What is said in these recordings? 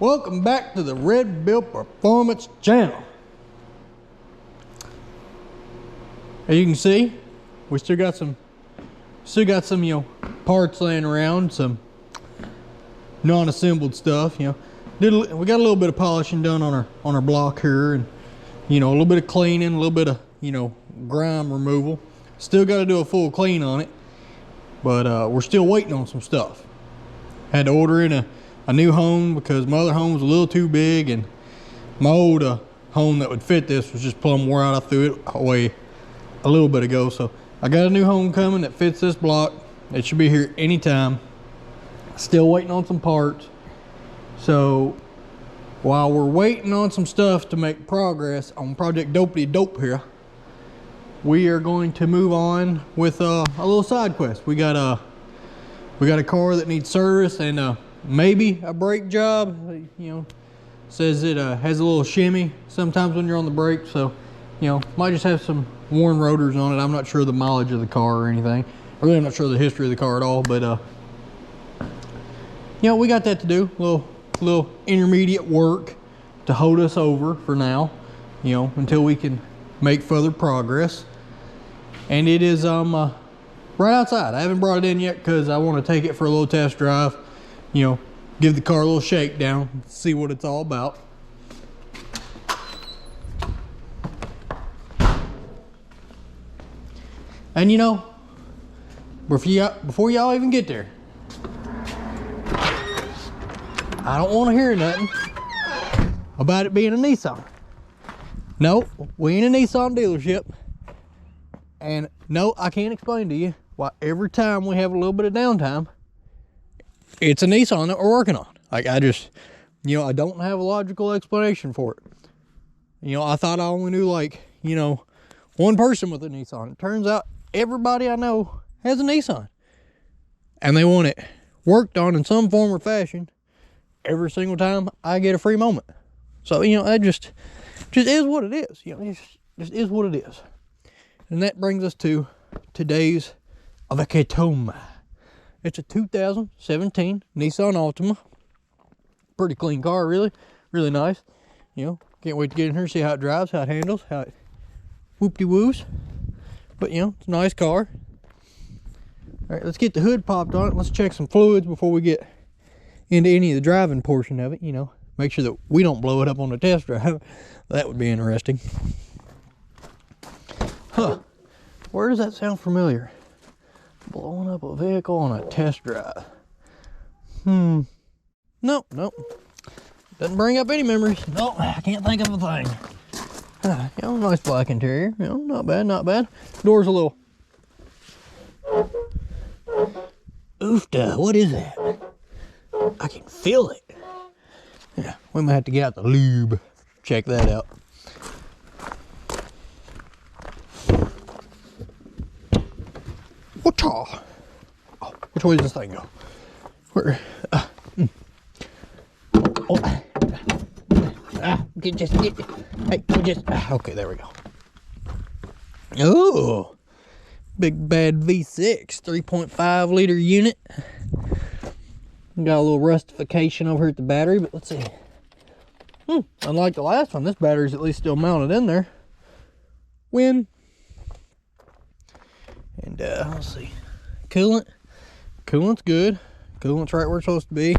Welcome back to the Red Bill Performance channel. As you can see, we still got some parts laying around, some non-assembled stuff. We got a little bit of polishing done on our block here, and a little bit of cleaning, a little bit of grime removal. Still got to do a full clean on it, but we're still waiting on some stuff. Had to order in a new home because my other home was a little too big, and my old home that would fit this was just plumb wore out. I threw it away a little bit ago, so I got a new home coming that fits this block. It should be here anytime. Still waiting on some parts. So while we're waiting on some stuff to make progress on Project Dopey Dope here, we are going to move on with a little side quest. We got a car that needs service and maybe a brake job. Says it has a little shimmy sometimes when you're on the brake, so might just have some worn rotors on it. I'm not sure the mileage of the car or anything. I really am not sure the history of the car at all, but we got that to do. Little intermediate work to hold us over for now, until we can make further progress. And it is right outside. I haven't brought it in yet because I want to take it for a little test drive, give the car a little shakedown, see what it's all about. And before y'all even get there, I don't want to hear nothing about it being a Nissan. No, we ain't a Nissan dealership. And no, I can't explain to you why every time we have a little bit of downtime, it's a Nissan that we're working on. Like, I just, I don't have a logical explanation for it. I thought I only knew one person with a Nissan. It turns out everybody I know has a Nissan. And they want it worked on in some form or fashion every single time I get a free moment. So, that just is what it is. It just is what it is. And that brings us to today's Reassembling. It's a 2017 Nissan Altima. Pretty clean car, really nice. Can't wait to get in here and see how it drives, how it handles, how it whoop-de-woos. But it's a nice car. All right, let's get the hood popped on it. Let's check some fluids before we get into any of the driving portion of it. Make sure that we don't blow it up on the test drive. That would be interesting. Huh, where does that sound familiar? Blowing up a vehicle on a test drive. Nope. Doesn't bring up any memories. Nope, I can't think of a thing. Nice black interior. Not bad. Door's a little... Oofta, what is that? I can feel it. Yeah, we might have to get out the lube. Check that out. Whatcha? Oh, which way does this thing go? Where? Okay, there we go. Oh, big bad V6, 3.5 liter unit. Got a little rustification over here at the battery, but let's see. Unlike the last one, this battery's at least still mounted in there. And let's see. Coolant's good. Coolant's right where it's supposed to be.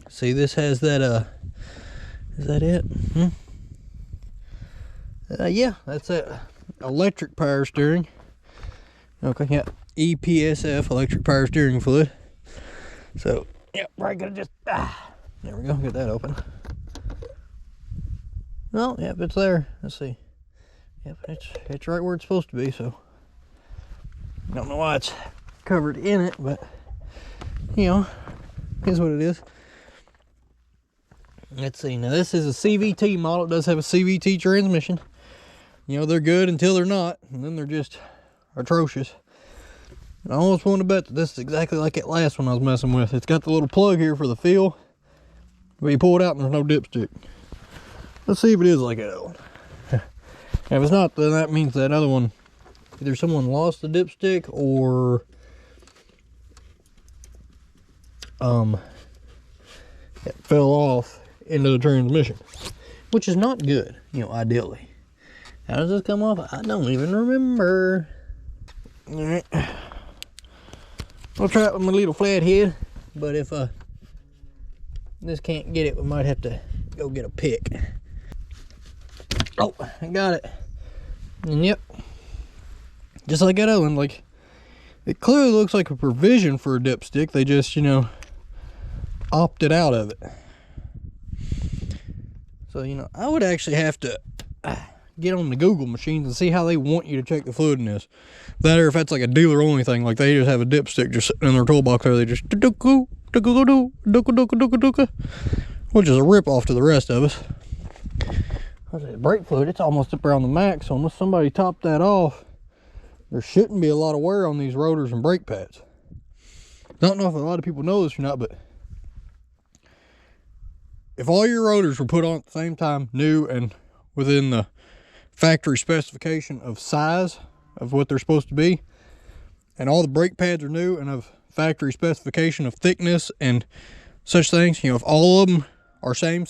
See, this has that, is that it? Yeah, that's it. Electric power steering. Okay, yeah. EPSF, electric power steering fluid. So, yeah, right, gonna just, there we go, get that open. Well, yep, it's there. Let's see. Yep, it's right where it's supposed to be, so. Don't know why it's covered in it, but, is what it is. Let's see, now this is a CVT model. It does have a CVT transmission. They're good until they're not, and then they're just atrocious. I almost want to bet that this is exactly like that last one I was messing with. It's got the little plug here for the feel, but you pull it out and there's no dipstick. Let's see if it is like that one. If it's not, then that means that other one, either someone lost the dipstick or it fell off into the transmission, which is not good, you know, ideally. How does this come off? I don't even remember. All right. I'll try it with my little flathead, but if this can't get it, we might have to go get a pick. Oh, I got it. And yep, just like that other one, like, it clearly looks like a provision for a dipstick. They just, you know, opted out of it. So, you know, I would actually have to get on the Google machines and see how they want you to check the fluid in this. That, or if that's like a dealer only thing, like they just have a dipstick just sitting in their toolbox there, they just which is a rip off to the rest of us. Brake fluid, it's almost up around the max, so unless somebody topped that off, there shouldn't be a lot of wear on these rotors and brake pads. Don't know if a lot of people know this or not, but if all your rotors were put on at the same time, new and within the factory specification of size of what they're supposed to be, and all the brake pads are new and of factory specification of thickness and such things, you know, if all of them are same,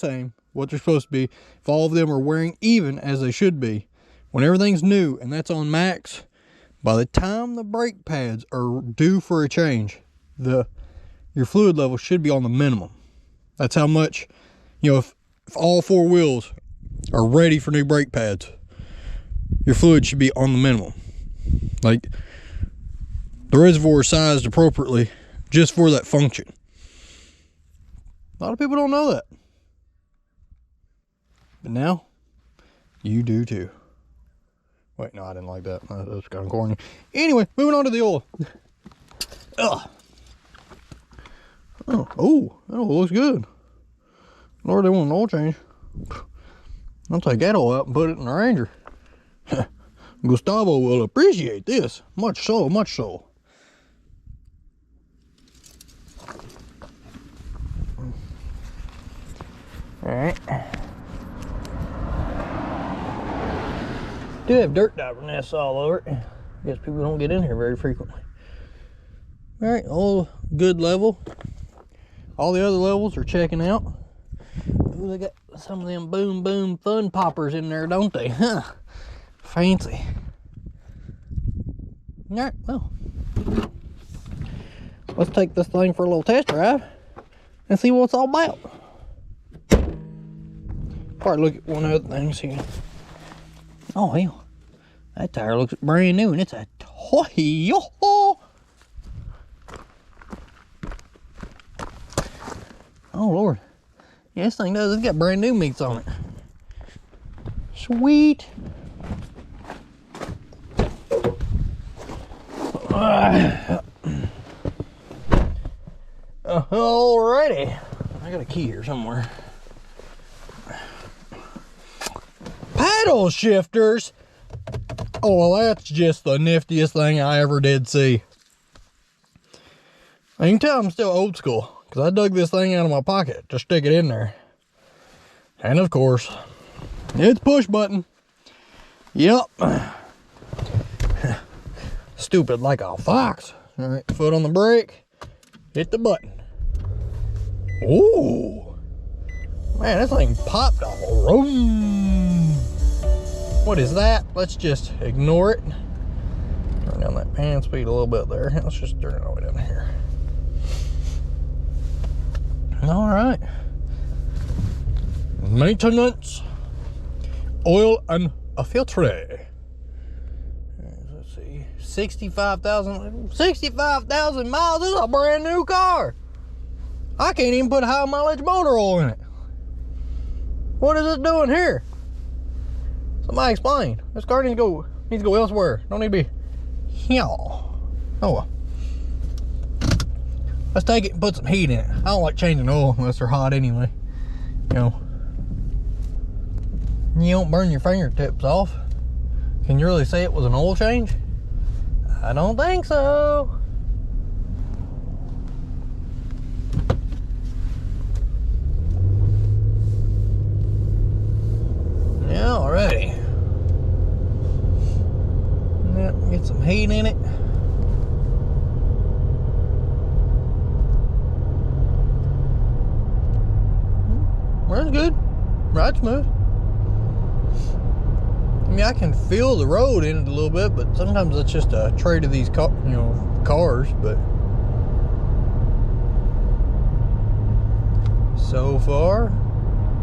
what they're supposed to be, if all of them are wearing even as they should be, when everything's new and that's on max, by the time the brake pads are due for a change, your fluid level should be on the minimum. That's how much, you know, if all four wheels are ready for new brake pads, your fluid should be on the minimum. Like, the reservoir is sized appropriately just for that function. A lot of people don't know that. But now, you do too. Wait, no, I didn't like that. That was kind of corny. Anyway, moving on to the oil. Ugh. Oh, that oil looks good. Lord, they want an oil change. I'll take that oil out and put it in the Ranger. Gustavo will appreciate this. Much so, much so. Alright. Do have dirt diver nests all over it. Guess people don't get in here very frequently. Alright, all good level. All the other levels are checking out. Ooh, they got some of them boom boom fun poppers in there, don't they? Huh. Fancy. Alright, well, let's take this thing for a little test drive and see what it's all about. Probably look at one of the other things here. Oh hell, that tire looks brand new and it's a toy. Oh Lord, yeah, this thing does. It's got brand new meats on it. Sweet. Alrighty, I got a key here somewhere. Paddle shifters. Oh, well, that's just the niftiest thing I ever did see. You can tell I'm still old school because I dug this thing out of my pocket to stick it in there. And of course, it's push button. Yep. Stupid like a fox. All right, foot on the brake, hit the button. Ooh, man, this thing popped off. What is that? Let's just ignore it. Turn down that pan speed a little bit there. Let's just turn it all the way down here. All right. Maintenance, oil, and a filtre. Let's see, 65,000 miles. This is a brand new car. I can't even put high mileage motor oil in it. What is it doing here? Somebody explain. This car needs to go elsewhere. Don't need to be here. Oh well. Let's take it and put some heat in it. I don't like changing oil unless they're hot anyway. You know, you don't burn your fingertips off. Can you really say it was an oil change? I don't think so. Yeah, alrighty. Yep, get some heat in it. Well, Sounds good. Right smooth. I mean, I can feel the road in it a little bit, but sometimes it's just a trait of these cars, but so far,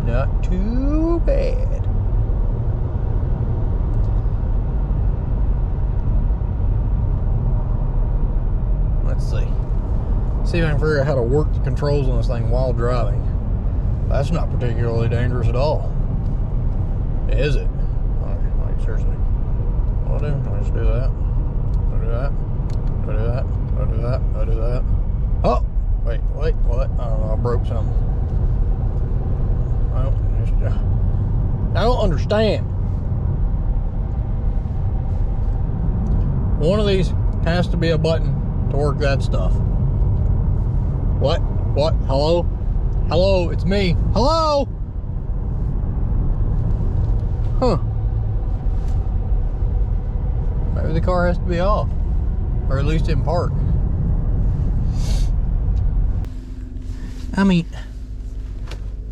not too bad. Let's see. See if I can figure out how to work the controls on this thing while driving. That's not particularly dangerous at all. Is it? Like seriously. What do I do? I just do that. I do that. I do that. I do that. I do that. Oh! Wait, what? I don't know, I broke something. I don't understand. One of these has to be a button to work that stuff. What? What? Hello? Hello, it's me. Hello? Huh. Maybe the car has to be off. Or at least in park. I mean,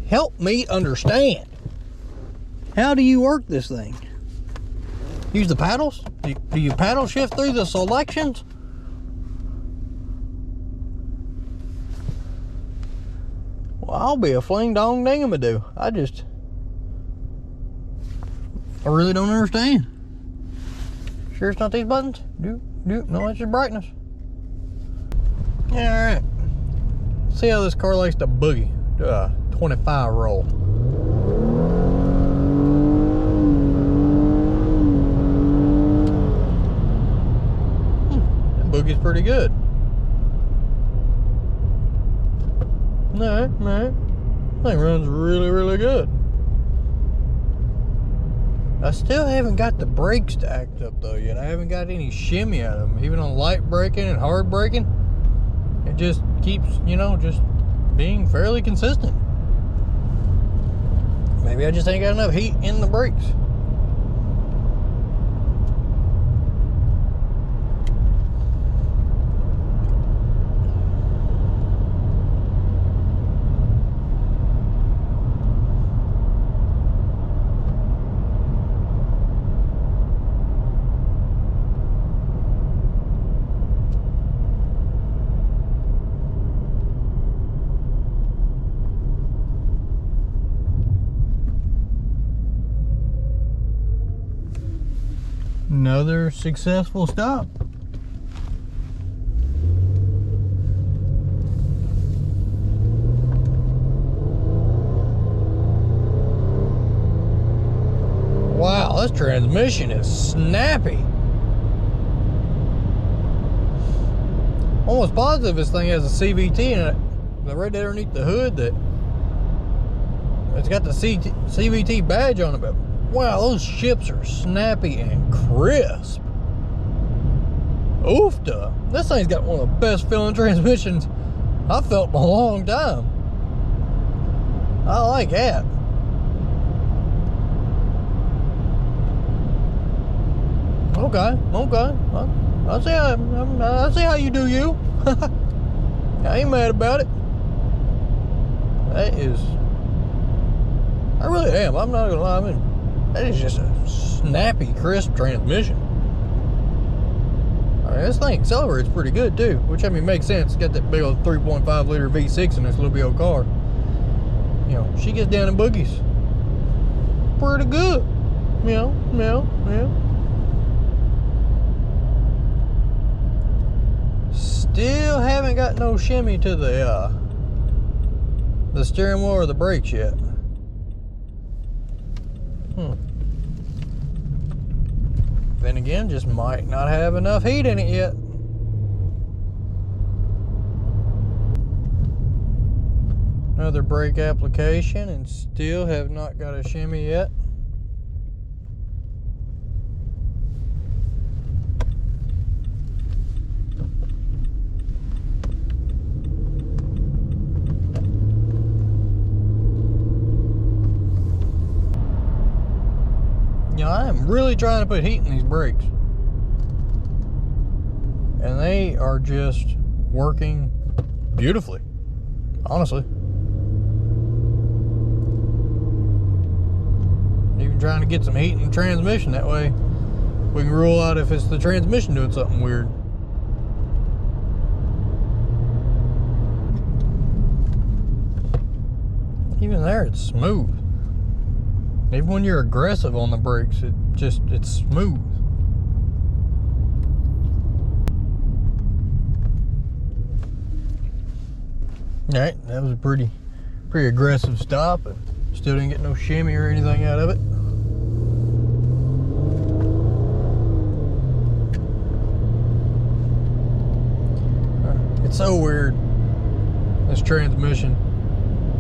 help me understand. How do you work this thing? Use the paddles? Do you paddle shift through the selections? Well, I'll be a fling dong dingamadoo. I really don't understand. Sure it's not these buttons? No, it's your brightness. Alright. See how this car likes to boogie. Do a 25 roll. That boogie's pretty good. No, thing runs really, really good. I still haven't got the brakes to act up though yet. I haven't got any shimmy out of them. Even on light braking and hard braking, it just keeps, just being fairly consistent. Maybe I just ain't got enough heat in the brakes. Another successful stop. Wow, this transmission is snappy. Almost positive this thing has a CVT in it. Right there underneath the hood, that it's got the CVT badge on it. But wow, those ships are snappy and crisp. Oofta. This thing's got one of the best feeling transmissions I've felt in a long time. I like that. Okay. I see how you do you. I ain't mad about it. I really am. I'm not gonna lie. I mean, that is just a snappy, crisp transmission. I mean, this thing accelerates pretty good too, which I mean makes sense. It's got that big old 3.5 liter V6 in this little old car. She gets down in boogies pretty good. Yeah. Still haven't got no shimmy to the steering wheel or the brakes yet. Then again, just might not have enough heat in it yet. Another brake application and still have not got a shimmy yet. I am really trying to put heat in these brakes, and they are just working beautifully, honestly. We're trying to get some heat in the transmission. That way we can rule out if it's the transmission doing something weird. Even there, it's smooth. Even when you're aggressive on the brakes, it's smooth. All right, that was a pretty aggressive stop, and still didn't get no shimmy or anything out of it. It's so weird, this transmission.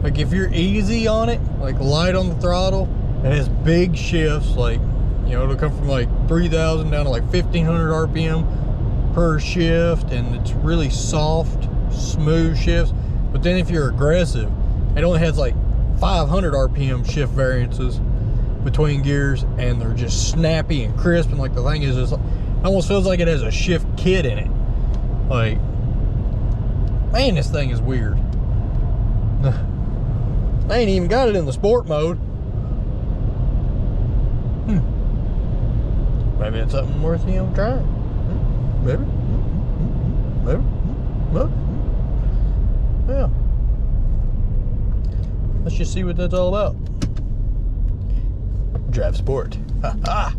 Like if you're easy on it, like light on the throttle, it has big shifts, like, you know, it'll come from like 3,000 down to like 1,500 RPM per shift, and it's really soft, smooth shifts. But then if you're aggressive, it only has like 500 RPM shift variances between gears, and they're just snappy and crisp, and like the thing is, it almost feels like it has a shift kit in it. Like, man, this thing is weird. I ain't even got it in the sport mode. Maybe it's something worth, you know, trying. Maybe. Yeah. Let's just see what that's all about. Drive sport. Ha ha.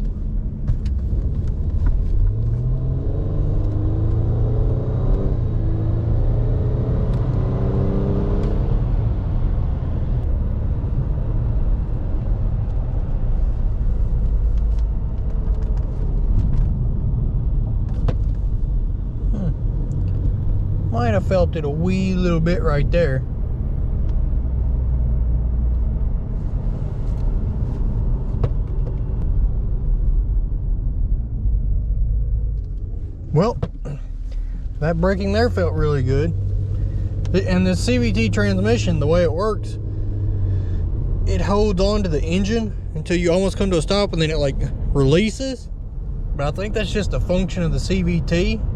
Might have felt it a wee little bit right there. Well, that braking there felt really good. And the CVT transmission, the way it works, it holds on to the engine until you almost come to a stop, and then it like releases. But I think that's just a function of the CVT.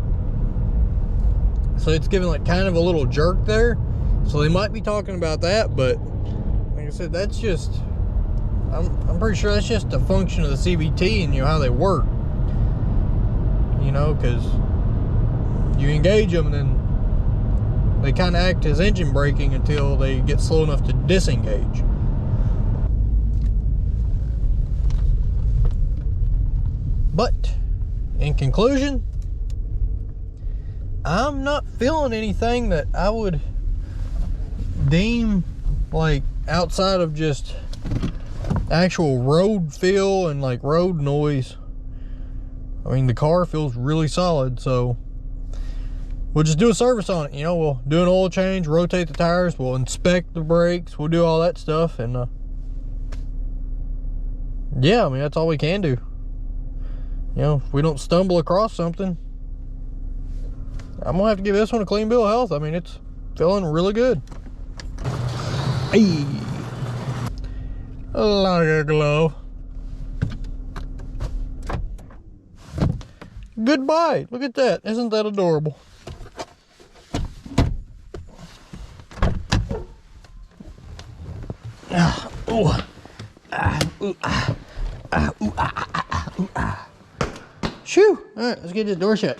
So it's giving like kind of a little jerk there. So they might be talking about that, but like I said, that's just, I'm pretty sure that's just a function of the CVT and, you know, how they work. You know, because you engage them and then they kind of act as engine braking until they get slow enough to disengage. But in conclusion, I'm not feeling anything that I would deem like outside of just actual road feel and like road noise. I mean, the car feels really solid, so we'll just do a service on it. You know, we'll do an oil change, rotate the tires, we'll inspect the brakes, we'll do all that stuff, and yeah, I mean, that's all we can do. You know, if we don't stumble across something, I'm gonna have to give this one a clean bill of health. I mean, it's feeling really good. Hey, like a glove. Goodbye. Look at that. Isn't that adorable? Shoo! All right, let's get this door shut.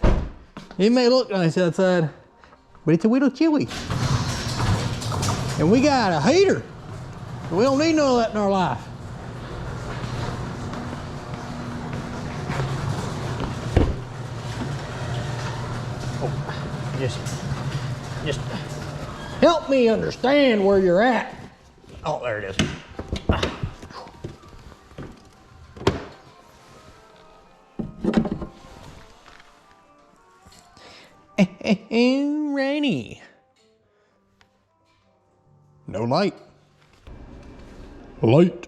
It may look nice outside, but it's a little chilly. And we got a heater. We don't need none of that in our life. Oh, just help me understand where you're at. Oh, there it is. Rainy. No light. Light.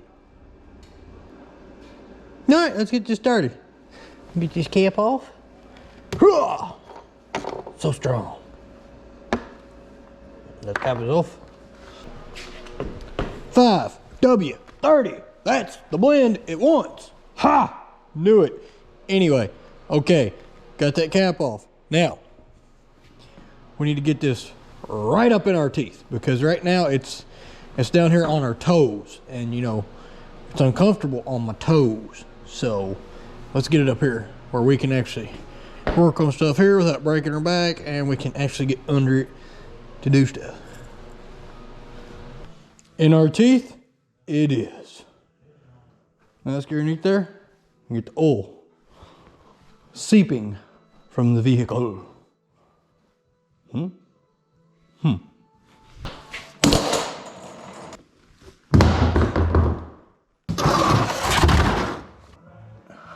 All right, let's get this started. Get this cap off. So strong. That cap is off. 5W30. That's the blend it wants. Ha! Knew it. Anyway, okay, got that cap off. Now, we need to get this right up in our teeth, because right now it's down here on our toes, and you know, It's uncomfortable on my toes. So let's get it up here where we can actually work on stuff here without breaking our back, and we can actually get under it to do stuff. In our teeth, it is. Now let's get underneath there and get the oil seeping from the vehicle.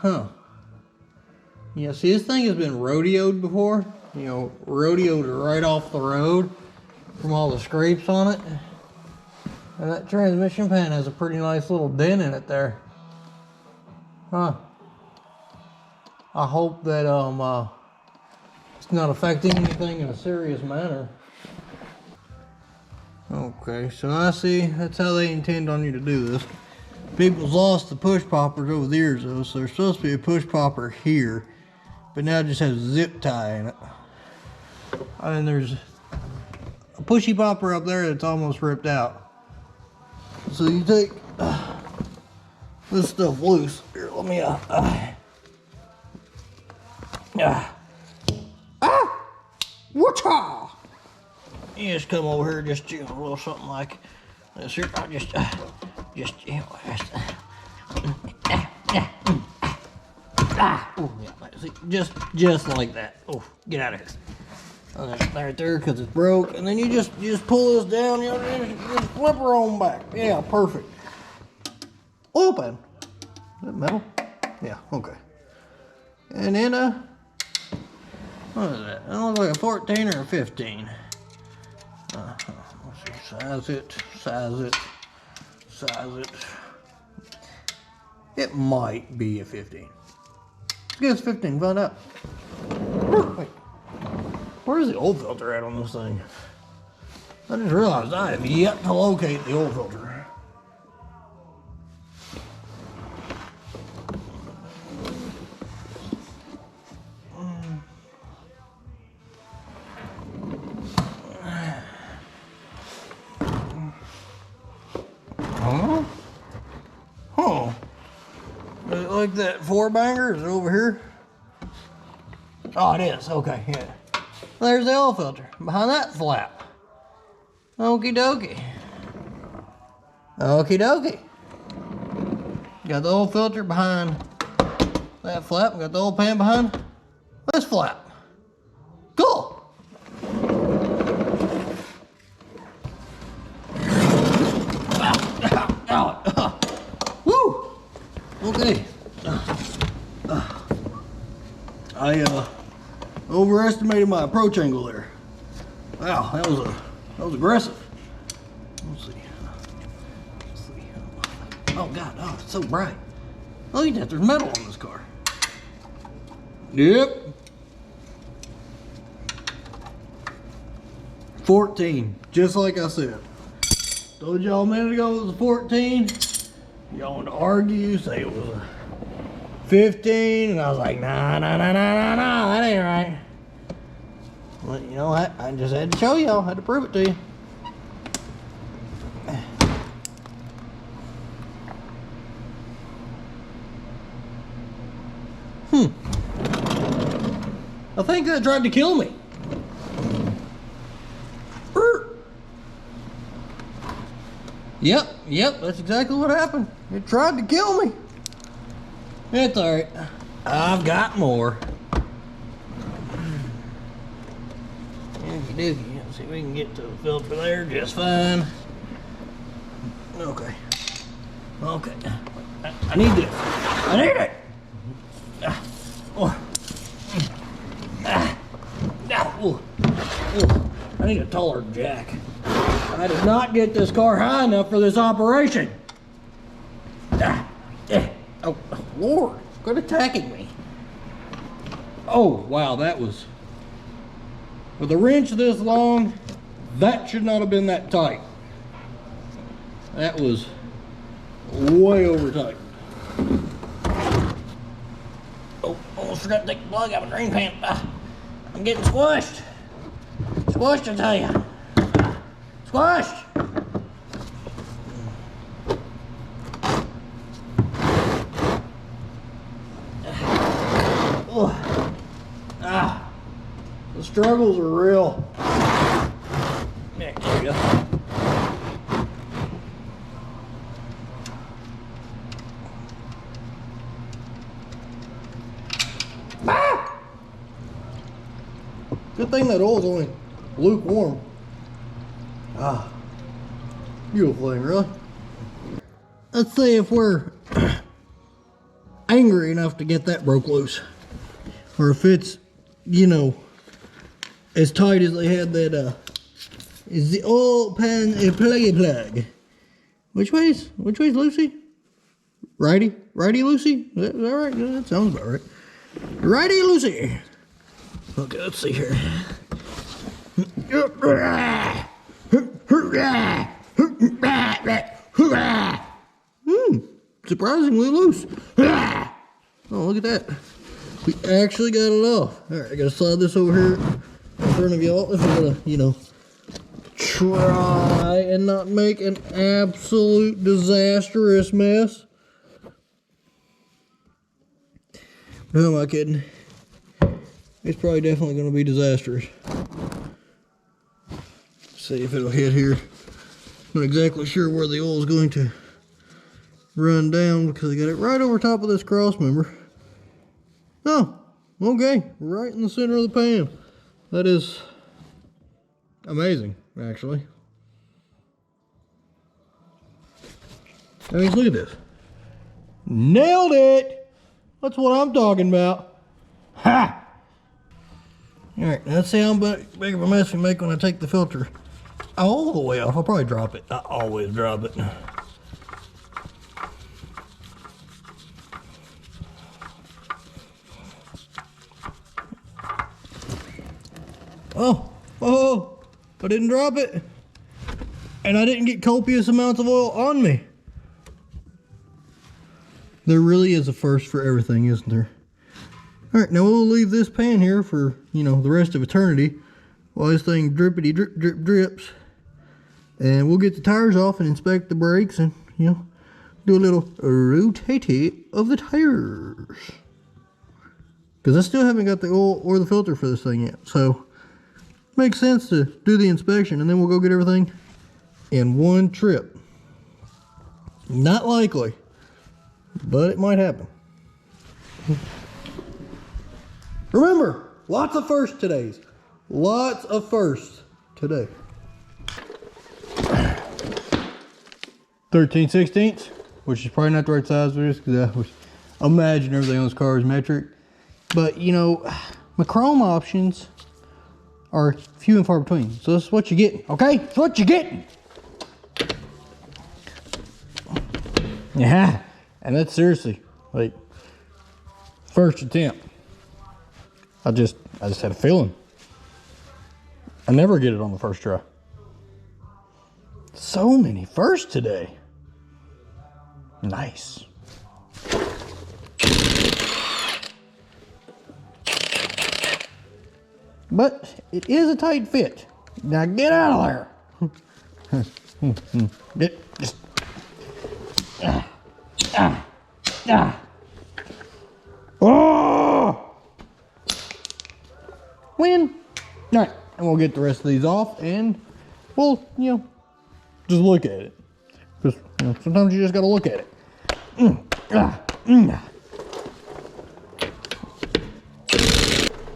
Huh. Yeah, see, this thing has been rodeoed before. You know, rodeoed right off the road from all the scrapes on it. And that transmission pan has a pretty nice little dent in it there. Huh. I hope that it's not affecting anything in a serious manner. Okay, so I see that's how they intend on you to do this. People's lost the push poppers over the years though, so there's supposed to be a push popper here, but now it just has a zip tie in it. And there's a pushy popper up there that's almost ripped out. So you take this stuff loose. Here, let me whatcha? You just come over here, just a little something like this here. I just you know, just like that. Oh, get out of here. Oh, that's right there because it's broke, and then you just pull this down. You know, just flip her on back. Yeah, perfect. Oil pan. Is that metal? Yeah. Okay. And then what is that? That looks like a 14 or a 15. Let's see. Size it. It might be a 15. Let's get this 15. Find out. Wait. Where's the oil filter at on this thing? I just realized I have yet to locate the oil filter. Is it like that 4-banger? Is it over here? Oh, it is. Okay, yeah. There's the oil filter behind that flap. Okie dokie. Okie dokie. Got the oil filter behind that flap. Got the oil pan behind this flap. Cool. Woo! Okay. I overestimated my approach angle there. Wow, that was aggressive. Let's see. Oh God, oh, it's so bright. Look at that, there's metal on this car. Yep. 14, just like I said. Told y'all a minute ago it was a 14. Y'all want to argue, say it was a 15, and I was like, nah, that ain't right. Well, you know what? I just had to show y'all, had to prove it to you. I think that tried to kill me. Yep, that's exactly what happened. It tried to kill me. It's alright. I've got more. Okey-dokey. Let's see if we can get to the filter there just fine. Okay. I need this. I need it. I need a taller jack. I did not get this car high enough for this operation. Oh, Lord, quit attacking me. Oh, wow, that was... With a wrench this long, that should not have been that tight. That was way over tight. Oh, almost forgot to take the plug out of my drain pan. I'm getting squished. Squished, I tell you. Squished. struggles are real. There you go. Ah! Good thing that oil's only lukewarm. Ah, beautiful thing, really. Let's see if we're angry enough to get that broke loose, or if it's, you know, as tight as they had that. Is the oil pan a plug? Which way's Lucy? Righty Lucy? Is that right? That sounds about right. Righty Lucy. Okay, let's see here. Surprisingly loose. Oh, look at that. We actually got it off. Alright, I gotta slide this over here in front of y'all if I'm gonna, you know, try and not make an absolute disastrous mess. Who am I kidding? It's probably definitely gonna be disastrous. See if it'll hit here. Not exactly sure where the oil is going to run down because I got it right over top of this cross member. Oh, okay, right in the center of the pan. That is amazing, actually. I mean, look at this. Nailed it! That's what I'm talking about. Ha! Alright, let's see how big of a mess we make when I take the filter all the way off. I'll probably drop it. I always drop it. Oh, I didn't drop it. And I didn't get copious amounts of oil on me. There really is a first for everything, isn't there? All right, now we'll leave this pan here for, you know, the rest of eternity while this thing drippity drips. And we'll get the tires off and inspect the brakes and, you know, do a little rotate of the tires. Because I still haven't got the oil or the filter for this thing yet. So, makes sense to do the inspection and then we'll go get everything in one trip. Not likely, but it might happen. Remember, lots of firsts today. Lots of firsts today. 13/16, which is probably not the right size for this because I was imagine everything on this car is metric. But you know, my chrome options are few and far between. So that's what you're getting, okay? That's what you're getting. Yeah, and that's seriously like first attempt. I just had a feeling. I never get it on the first try. So many firsts today. Nice. But it is a tight fit. Now get out of there. Just. Oh! Win. All right, and we'll get the rest of these off, and we'll, you know, just look at it. Because, you know, sometimes you just got to look at it.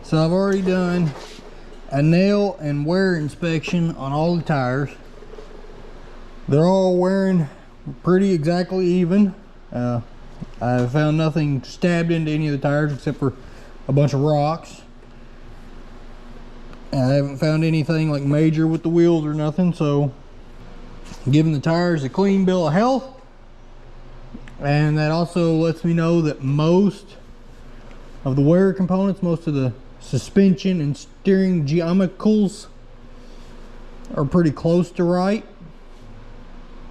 So I've already done a nail and wear inspection on all the tires. They're all wearing pretty exactly even. I found nothing stabbed into any of the tires except for a bunch of rocks. And I haven't found anything like major with the wheels or nothing, so giving the tires a clean bill of health. And that also lets me know that most of the wear components, most of the suspension and steering geomicals are pretty close to right.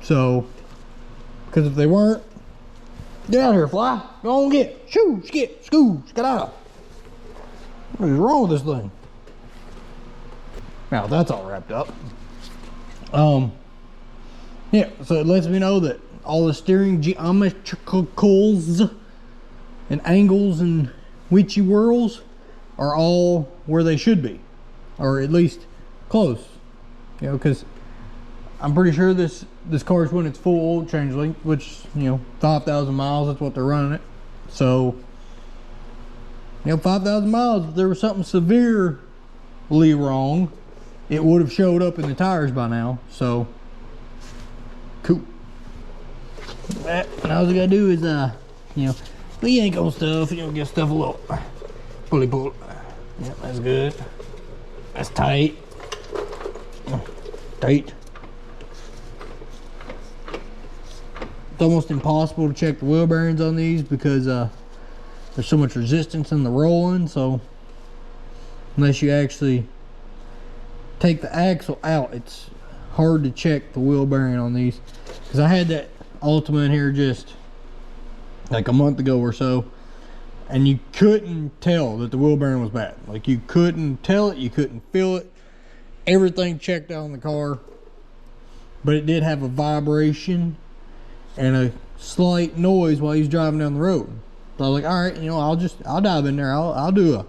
So, because if they weren't, get out of here, fly. Go on, get out. What is wrong with this thing? Now that's all wrapped up. Yeah, so it lets me know that all the steering geometricals and angles and witchy whirls are all where they should be. or at least close. You know, because I'm pretty sure this car is when it's full oil change length, which, you know, 5,000 miles, that's what they're running it. So, you know, 5,000 miles, if there was something severely wrong, it would have showed up in the tires by now. So, cool. Now all we gotta do is, you know, we yank on stuff, you know, get stuff a little pull. Yep, that's good. That's tight. Tight. It's almost impossible to check the wheel bearings on these because there's so much resistance in the rolling. So unless you actually take the axle out, it's hard to check the wheel bearing on these. Because I had that Altima in here just like a month ago or so, and you couldn't tell that the wheel bearing was bad. Like, you couldn't tell it, you couldn't feel it. Everything checked out in the car, but it did have a vibration and a slight noise while he's driving down the road. So I was like, all right, you know, I'll dive in there. I'll do a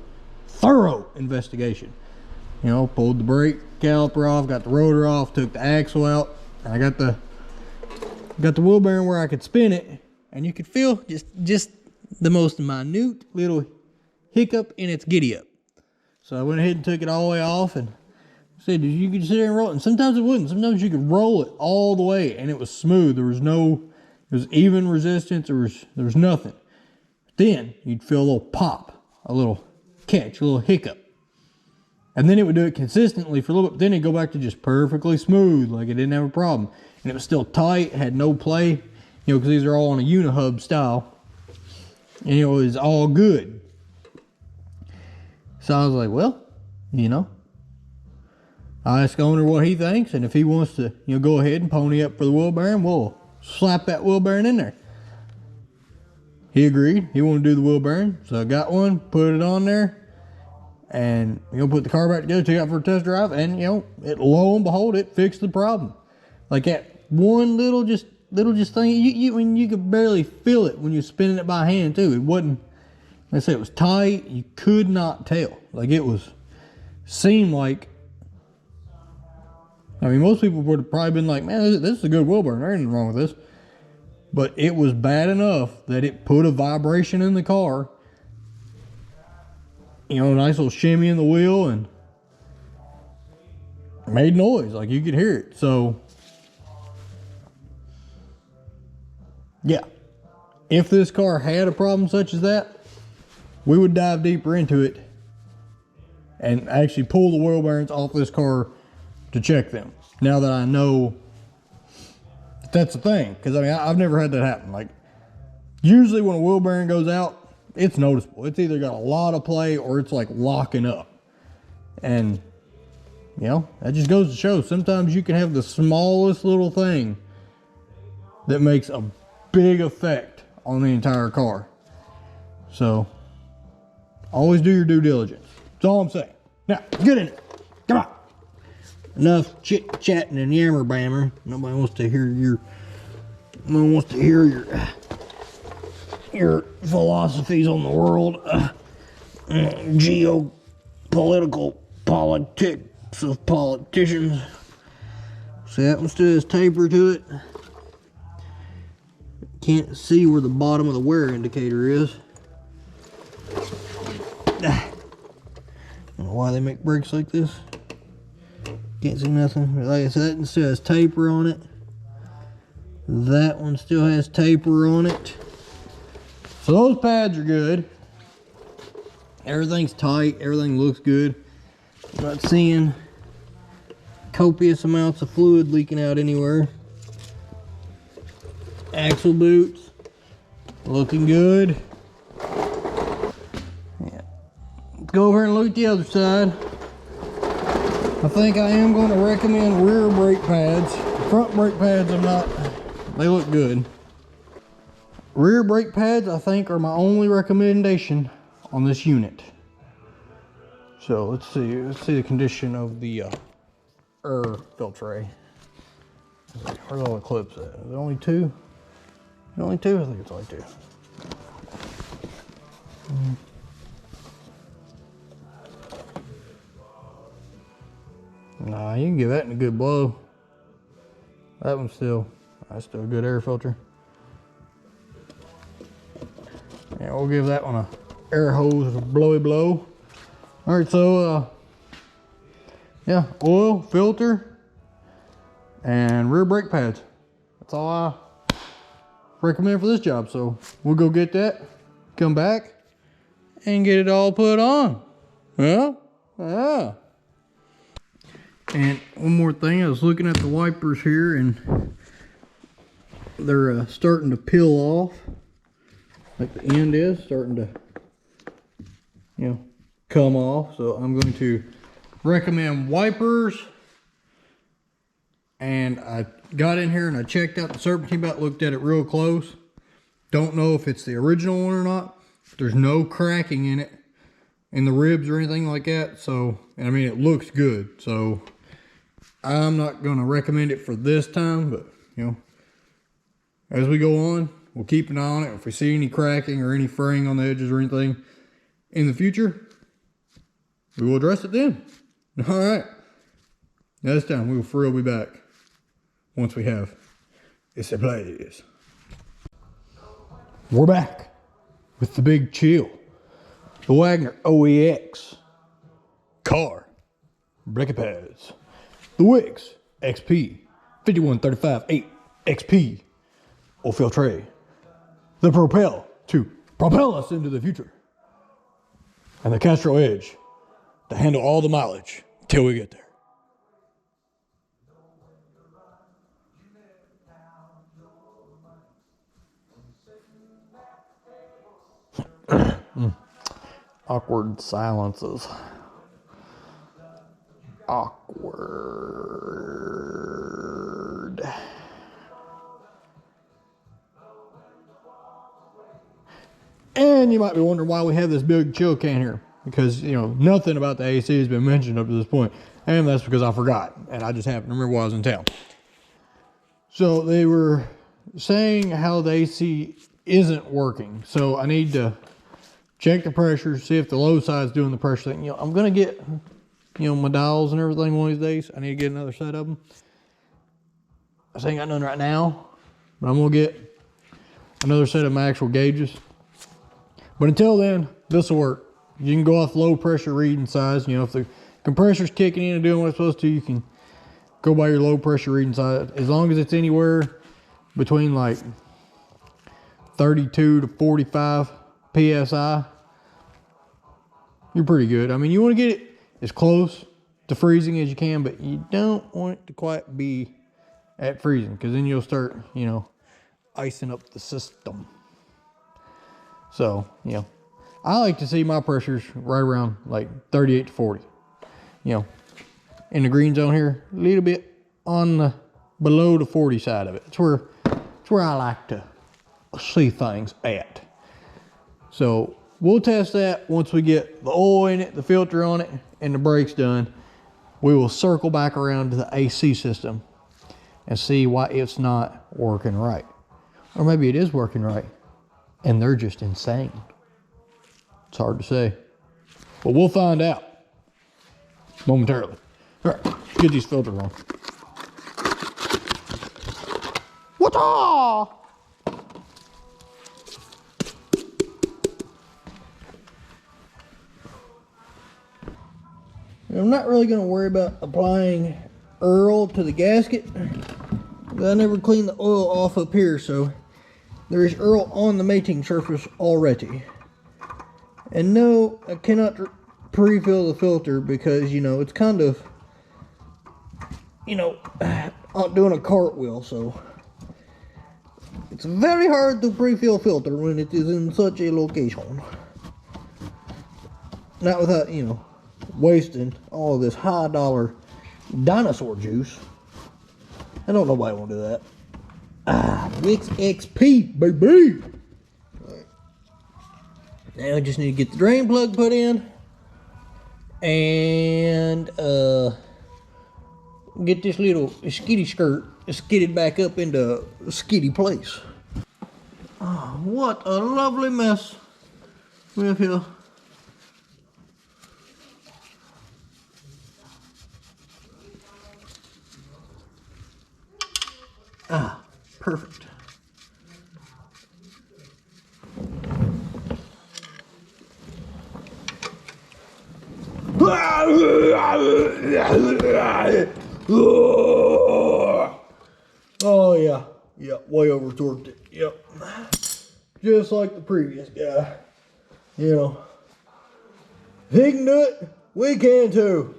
thorough investigation. You know, pulled the brake caliper off, got the rotor off, took the axle out, and I got the wheel bearing where I could spin it, and you could feel just the most minute little hiccup in its giddy up. So I went ahead and took it all the way off and said, you could sit there and roll it. And sometimes it wouldn't. Sometimes you could roll it all the way and it was smooth. There was even resistance. There was nothing. Then you'd feel a little pop, a little catch, a little hiccup. And then it would do it consistently for a little bit. Then it'd go back to just perfectly smooth, like it didn't have a problem. And it was still tight, had no play, you know, because these are all on a unihub style. And it was all good. So I was like, well, you know, I asked the owner what he thinks, and if he wants to, you know, go ahead and pony up for the wheel bearing, we'll slap that wheel bearing in there. He agreed. He wanted to do the wheel bearing, so I got one, put it on there, and, you know, put the car back together, took it out for a test drive, and, you know, lo and behold, it fixed the problem. Like that one little thing, you could barely feel it when you're spinning it by hand too. It wasn't, like I said, it was tight. You could not tell. Like it seemed like, I mean, most people would have probably been like, man, this is a good wheel bearing. There ain't anything wrong with this. But it was bad enough that it put a vibration in the car. You know, a nice little shimmy in the wheel and made noise. Like you could hear it. So, yeah, if this car had a problem such as that, we would dive deeper into it and actually pull the wheel bearings off this car to check them. Now that I know that that's the thing, because I mean, I've never had that happen. Like, usually when a wheel bearing goes out, it's noticeable. It's either got a lot of play or it's like locking up. And, you know, that just goes to show sometimes you can have the smallest little thing that makes a big effect on the entire car. So always do your due diligence. That's all I'm saying. Now, get in it. Come on. Enough chit chatting and yammer bammer. Nobody wants to hear your philosophies on the world, geopolitical politics of politicians. See, that one still has taper to it. Can't see where the bottom of the wear indicator is. I don't know why they make brakes like this. Can't see nothing. Like I said, that one still has taper on it. That one still has taper on it. So those pads are good. Everything's tight. Everything looks good. I'm not seeing copious amounts of fluid leaking out anywhere. Axle boots looking good. Yeah. Let's go over and look at the other side. I think I am going to recommend rear brake pads. Front brake pads, I'm not. They look good. Rear brake pads, I think, are my only recommendation on this unit. So let's see the condition of the air filter. Where's all the clips at? Is it only two? Only two? I think it's only two. Nah, you can give that a good blow. That's still a good air filter. Yeah, we'll give that one a air hose blowy blow. All right, so yeah, oil, filter, and rear brake pads. That's all I recommend for this job. So we'll go get that, come back, and get it all put on. Yeah. And one more thing, I was looking at the wipers here and they're starting to peel off. Like the end is starting to, you know, come off. So I'm going to recommend wipers. And I got in here and I checked out the serpentine belt, looked at it real close. Don't know if it's the original one or not. There's no cracking in it, in the ribs or anything like that. So, I mean, it looks good. So I'm not going to recommend it for this time, but you know, as we go on, we'll keep an eye on it. If we see any cracking or any fraying on the edges or anything in the future, we will address it then. All right. This time, we will for real be back once we have it supplies. We're back with the big chill. The Wagner OEX car brake pads. The Wix XP 5135-8 XP oil fill tray. The Propel to propel us into the future. And the Castro Edge to handle all the mileage till we get there. Awkward silences. Awkward. And you might be wondering why we have this big chill can here. Because, you know, nothing about the AC has been mentioned up to this point. And that's because I forgot. And I just happened to remember while I was in town. So they were saying how the AC isn't working. So I need to check the pressure, see if the low side's doing the pressure thing. You know, I'm going to get, you know, my dials and everything one of these days. I need to get another set of them. I ain't got none right now. But I'm going to get another set of my actual gauges. But until then, this will work. You can go off low pressure reading size. You know, if the compressor's kicking in and doing what it's supposed to, you can go by your low pressure reading size. As long as it's anywhere between like 32 to 45 PSI, you're pretty good. I mean, you want to get it as close to freezing as you can, but you don't want it to quite be at freezing, because then you'll start, you know, icing up the system. So, you know, I like to see my pressures right around like 38 to 40. You know, in the green zone here, a little bit on the below the 40 side of it. It's where I like to see things at. So we'll test that once we get the oil in it, the filter on it, and the brakes done. We will circle back around to the AC system and see why it's not working right. Or maybe it is working right and they're just insane. It's hard to say, but we'll find out momentarily. All right, let's get these filters on. What's I'm not really going to worry about applying Earl to the gasket. I never cleaned the oil off up here, so there is Earl on the mating surface already. And no, I cannot pre-fill the filter because, you know, it's kind of, you know, doing a cartwheel, so it's very hard to pre-fill filter when it is in such a location. Not without, you know, wasting all of this high dollar dinosaur juice. I don't know why I won't do that. Wix XP, baby! Right. Now I just need to get the drain plug put in and get this little skitty skirt skidded back up into a skitty place. Oh, what a lovely mess we have here. Ah, perfect. Oh yeah, way over torqued it. Yep, just like the previous guy. You know, if he can do it, we can too.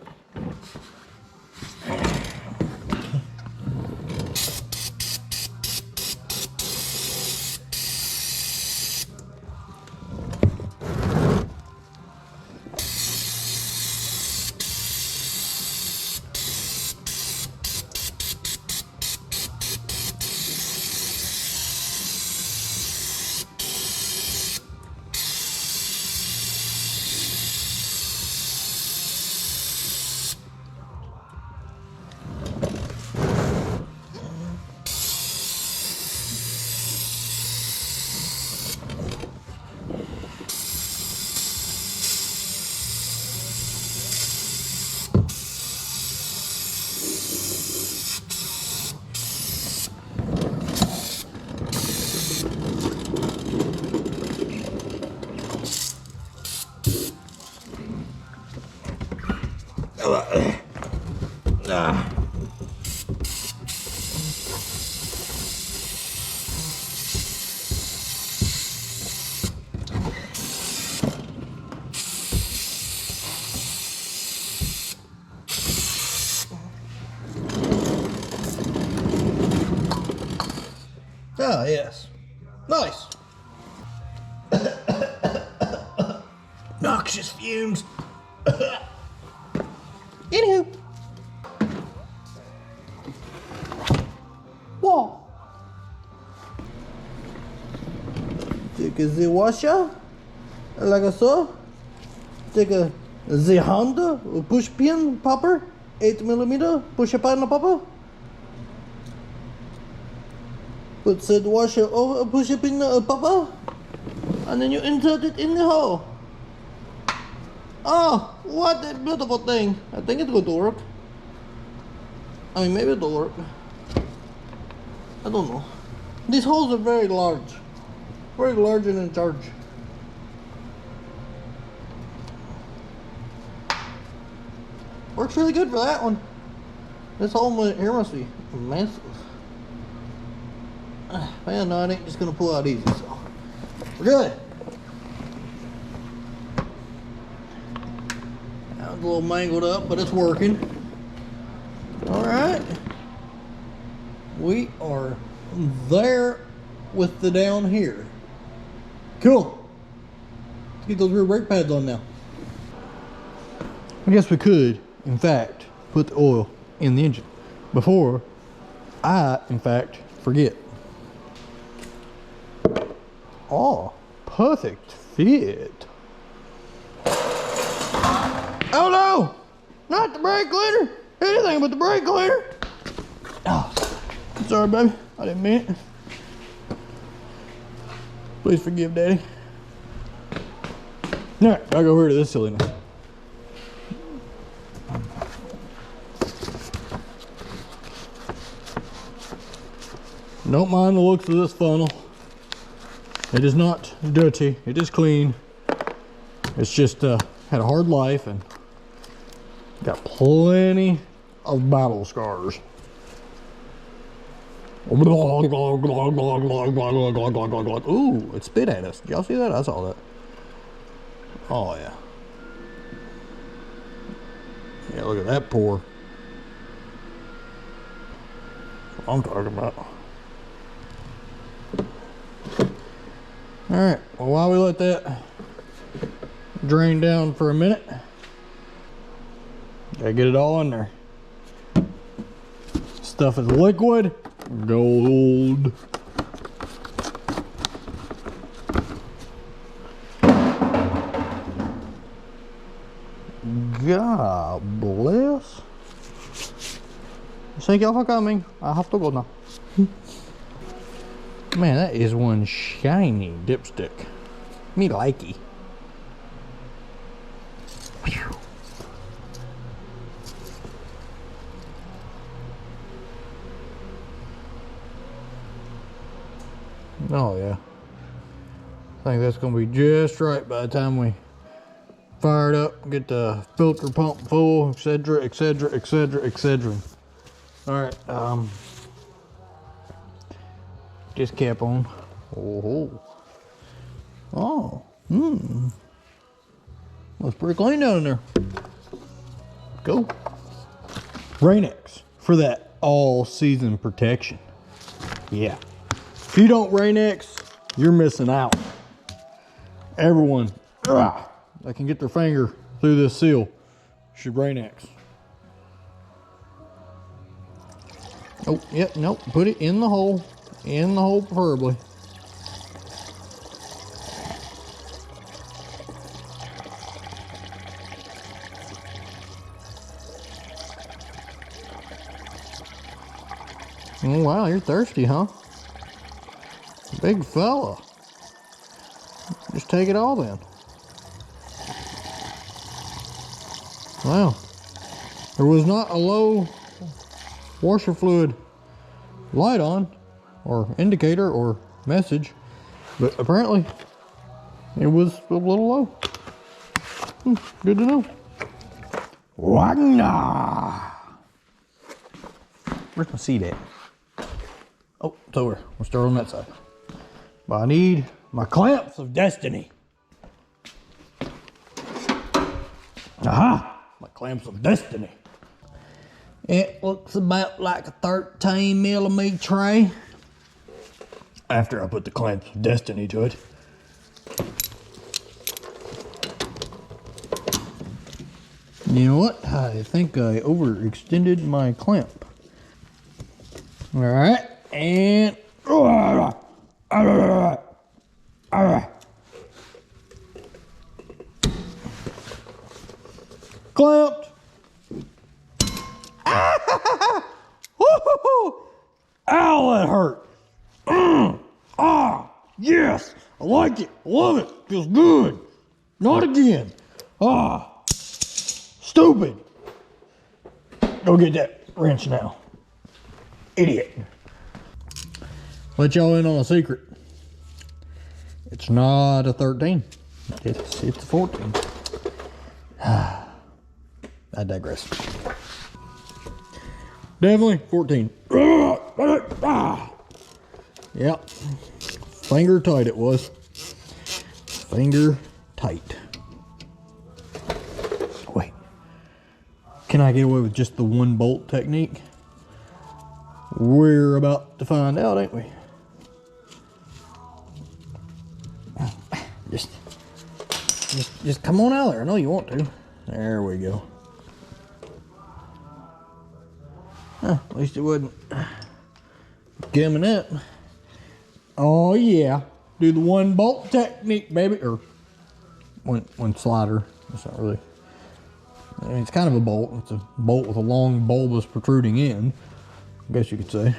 Ah, yes. Nice. Noxious fumes. Anywho. Whoa. Take the washer, like so. Take the Honda push pin popper, 8mm push pin popper. Put said washer over, push it in the popper, and then you insert it in the hole. Oh, what a beautiful thing. I think it's going to work. I mean, maybe it'll work. I don't know. These holes are very large and in charge. Works really good for that one. This hole here must be massive. Well, no, it ain't just gonna pull out easy, so we're good. That was a little mangled up, but it's working. All right, we are there with the down here. Cool. Let's get those rear brake pads on now. I guess we could, in fact, put the oil in the engine before I, in fact, forget. Oh, perfect fit. Oh no! Not the brake cleaner! Anything but the brake cleaner! Oh, sorry, baby. I didn't mean it. Please forgive, Daddy. Alright, I'll go over to this silliness. Don't mind the looks of this funnel. It is not dirty, it is clean. It's just had a hard life and got plenty of battle scars. Ooh, it spit at us. Did y'all see that? I saw that. Oh yeah. Yeah, look at that pour. That's what I'm talking about. All right, well, while we let that drain down for a minute, gotta get it all in there. Stuff is liquid gold. God bless. Thank y'all for coming. I have to go now. Man, that is one shiny dipstick. Me likey. Oh yeah. I think that's gonna be just right by the time we fire it up, get the filter pump full, etc, etc, etc, etc. All right, just cap on. Looks pretty clean down in there. Go. Rain-X for that all-season protection. Yeah. If you don't Rain-X, you're missing out. Everyone that can get their finger through this seal should Rain-X. Oh, yep, nope. Put it in the hole. In the hole, preferably. Oh, wow, you're thirsty, huh? Big fella. Just take it all then. Wow. There was not a low washer fluid light on, or indicator, or message, but apparently it was a little low. Good to know. Wagna. Where's my seat at? Oh, it's over. We'll start on that side. But I need my clamps of destiny. Aha! My clamps of destiny. It looks about like a 13mm tray. After I put the clamps of destiny to it. You know what? I think I overextended my clamp. All right, and clamped. Ow, that hurt. Yes, I like it. I love it. Feels good. Not again. Stupid. Go get that wrench now. Idiot. Let y'all in on a secret. It's not a 13. It's a 14. I digress. Definitely 14. Yep. Finger tight it was. Finger tight. Wait. Can I get away with just the one bolt technique? We're about to find out, ain't we? Just come on out there. I know you want to. There we go. At least it wasn't gumming up. Oh yeah, do the one bolt technique, baby, or one slider. It's not really. I mean, it's kind of a bolt. It's a bolt with a long bulbous protruding end, I guess you could say.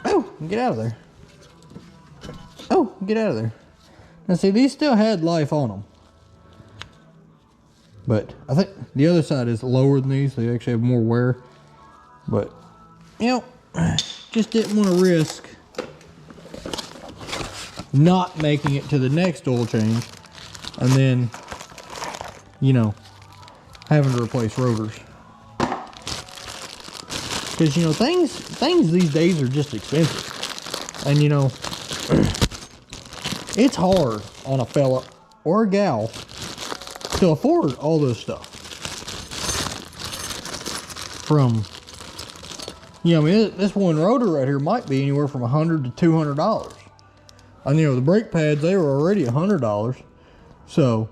Oh, get out of there. Oh, get out of there. Now see, these still had life on them. But I think the other side is lower than these. They actually have more wear. But, you know, just didn't want to risk not making it to the next oil change. And then, you know, having to replace rotors. Because, you know, things these days are just expensive. And, you know, it's hard on a fella or a gal to afford all this stuff. From, you know, I mean, this one rotor right here might be anywhere from $100 to $200. And, you know, the brake pads, they were already $100. So,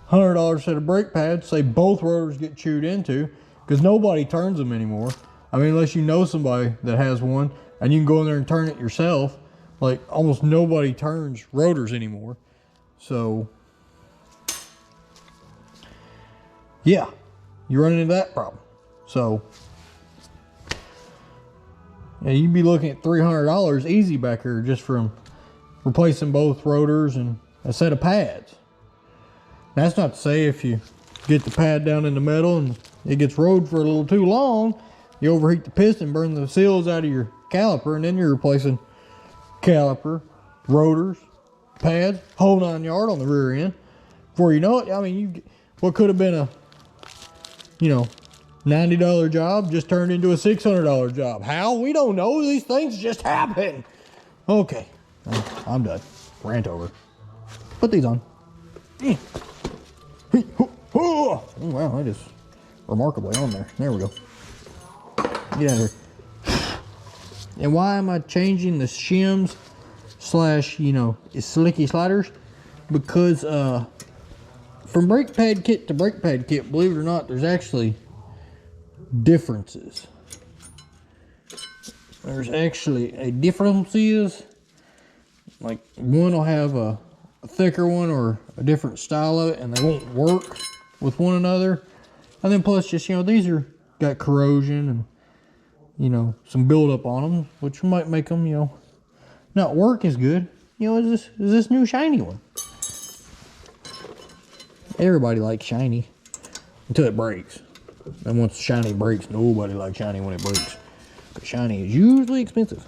$100 set of brake pads, say both rotors get chewed into, because nobody turns them anymore. I mean, unless you know somebody that has one, and you can go in there and turn it yourself. Like, almost nobody turns rotors anymore. So, yeah, you run into that problem. So, yeah, you'd be looking at $300 easy back here just from replacing both rotors and a set of pads. That's not to say if you get the pad down in the metal and it gets rode for a little too long, you overheat the piston, burn the seals out of your caliper, and then you're replacing caliper, rotors, pads, whole 9 yard on the rear end. Before you know it, I mean, what could have been a, you know, $90 job just turned into a $600 job. How? We don't know. These things just happen. Okay, I'm done. Rant over. Put these on. Oh, wow, that is remarkably on there. There we go. Get out of here. And why am I changing the shims slash, you know, slicky sliders? Because from brake pad kit to brake pad kit, believe it or not, there's actually differences. There's actually a difference is, like, one will have a thicker one or a different style of it, and they won't work with one another. And then plus, just, you know, these are got corrosion and, you know, some buildup on them, which might make them, you know, not work as good. You know, is this new shiny one? Everybody likes shiny until it breaks. And once shiny breaks, nobody likes shiny when it breaks. But shiny is usually expensive.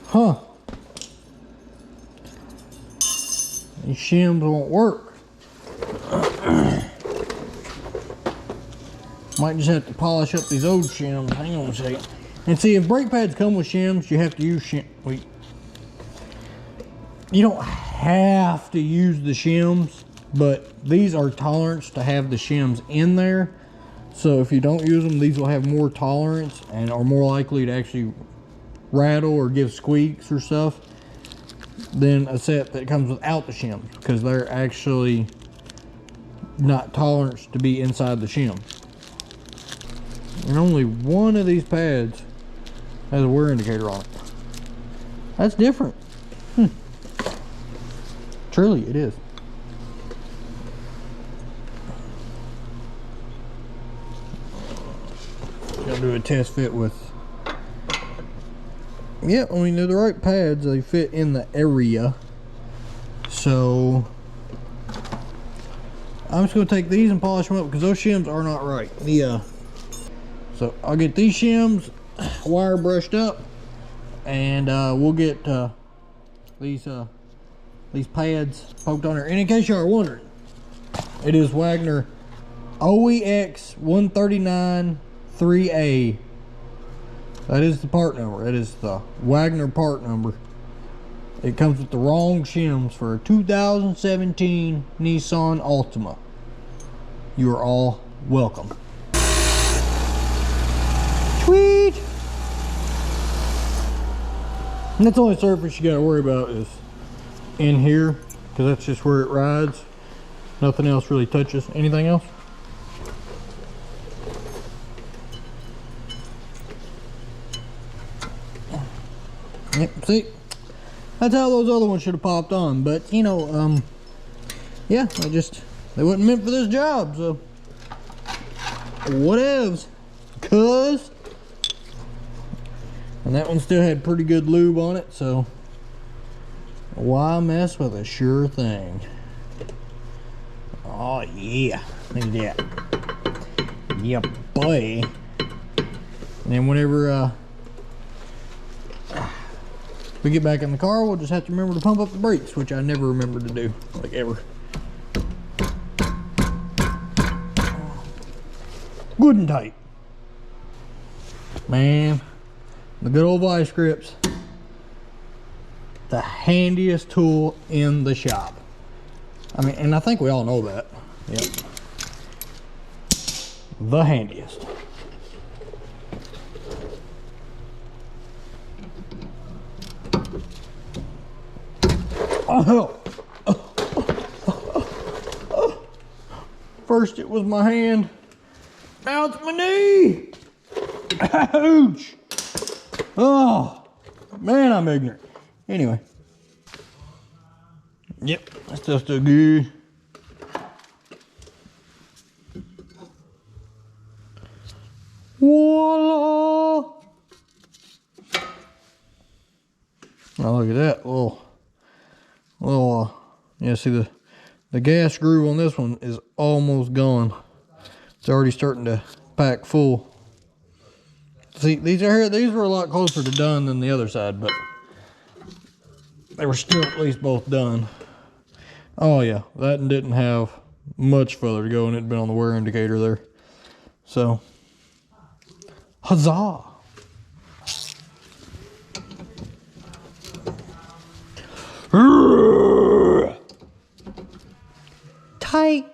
Huh. These shims won't work. Might just have to polish up these old shims. Hang on a second. And see, if brake pads come with shims, you have to use you don't have to use the shims, but these are tolerance to have the shims in there. So if you don't use them, these will have more tolerance and are more likely to actually rattle or give squeaks or stuff than a set that comes without the shims, because they're actually not tolerant to be inside the shim. And only one of these pads has a wear indicator on it. That's different. Truly, it is. Gonna do a test fit with. Yep, I mean, they're the right pads. They fit in the area. So I'm just gonna take these and polish them up because those shims are not right. So I'll get these shims wire brushed up, and we'll get these pads poked on there. And in case you are wondering, it is Wagner OEX 139 3A. That is the part number. That is the Wagner part number. It comes with the wrong shims for a 2017 Nissan Altima. You are all welcome. Sweet! And that's the only surface you gotta worry about is in here, because that's just where it rides. Nothing else really touches. Anything else? Yep, see? That's how those other ones should have popped on. But, you know, yeah, they wasn't meant for this job, so whatevs. Cuz, and that one still had pretty good lube on it, so why mess with a sure thing? Oh yeah, look at that. Yeah, boy. And then whenever we get back in the car, we'll just have to remember to pump up the brakes, which I never remember to do, like ever. Good and tight. Man, the good old vice grips, the handiest tool in the shop. I mean, and I think we all know that. Yep. The handiest. Oh. First it was my hand, now it's my knee. Ouch. Oh man, I'm ignorant. Anyway, yep, that's just a good. Voila. Now look at that little yeah, see the gas groove on this one is almost gone. It's already starting to pack full. See, these are here, these were a lot closer to done than the other side, but they were still at least both done. Oh yeah, that didn't have much further to go, and it'd been on the wear indicator there. So, huzzah! Tight.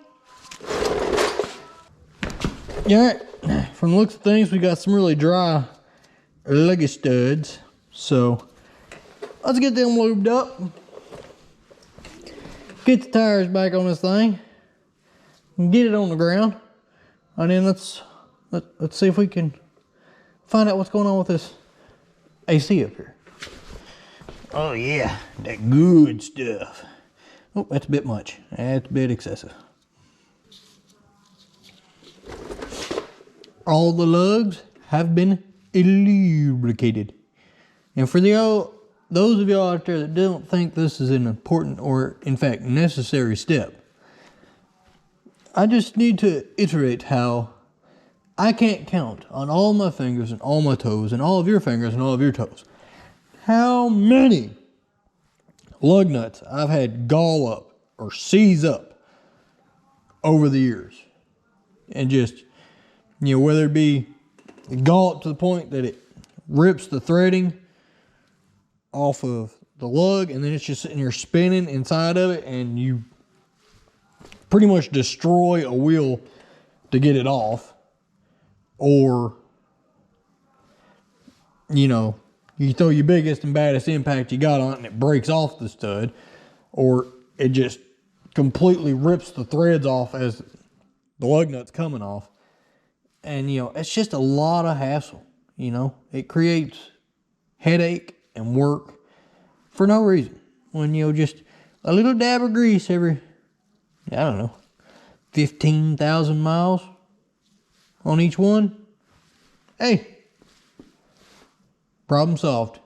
Yeah, from the looks of things, we got some really dry luggy studs. So let's get them lubed up. Get the tires back on this thing. And get it on the ground. And then let's see if we can find out what's going on with this AC up here. Oh yeah, that good stuff. Oh, that's a bit much. That's a bit excessive. All the lugs have been lubricated. And for those of y'all out there that don't think this is an important or in fact necessary step, I just need to iterate how I can't count on all my fingers and all my toes and all of your fingers and all of your toes how many lug nuts I've had gall up or seize up over the years. And just, you know, whether it be gall up to the point that it rips the threading off of the lug and then it's just sitting here spinning inside of it and you pretty much destroy a wheel to get it off, or, you know, you throw your biggest and baddest impact you got on it and it breaks off the stud, or it just completely rips the threads off as the lug nut's coming off. And, you know, it's just a lot of hassle, you know. It creates headache and work for no reason. When, you know, just a little dab of grease every, I don't know, 15,000 miles on each one. Hey, problem solved.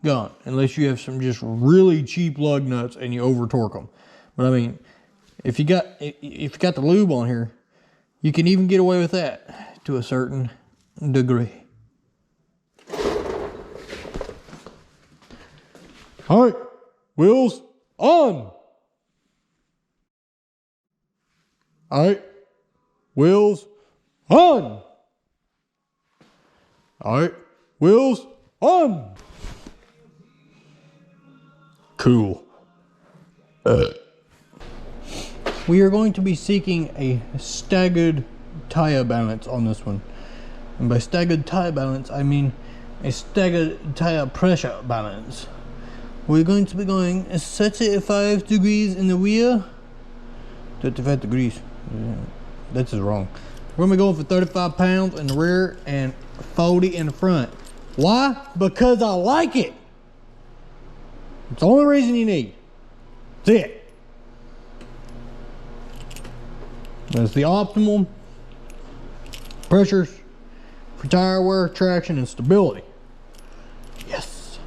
Gone. Unless you have some just really cheap lug nuts and you over torque them. But I mean, if you got the lube on here, you can even get away with that to a certain degree. All right, wheels on. All right, wheels on. All right, wheels on. Cool. We are going to be seeking a staggered tire balance on this one. And by staggered tire balance, I mean a staggered tire pressure balance. We're going to be going 35 degrees in the rear. 35 degrees. Yeah, that is wrong. We're going to be going for 35 pounds in the rear and 40 in the front. Why? Because I like it. It's the only reason you need. That's it. That's the optimal pressures for tire wear, traction, and stability. Yes.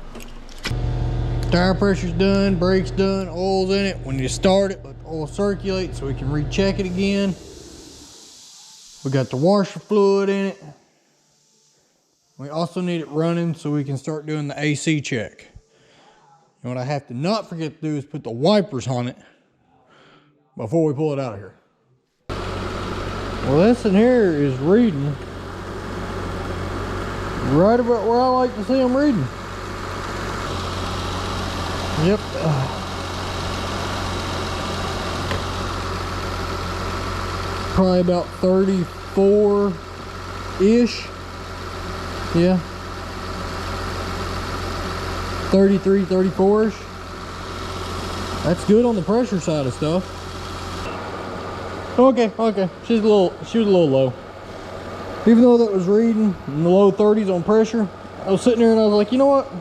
Tire pressure's done, brakes done, oil's in it. When you start it, let the oil circulate so we can recheck it again. We got the washer fluid in it. We also need it running so we can start doing the AC check. And what I have to not forget to do is put the wipers on it before we pull it out of here. Well, this in here is reading right about where I like to see them reading. Yep. Probably about 34-ish. Yeah. 33, 34-ish. That's good on the pressure side of stuff. Okay. She was a little low. Even though that was reading in the low 30s on pressure, I was sitting there and I was like, you know what?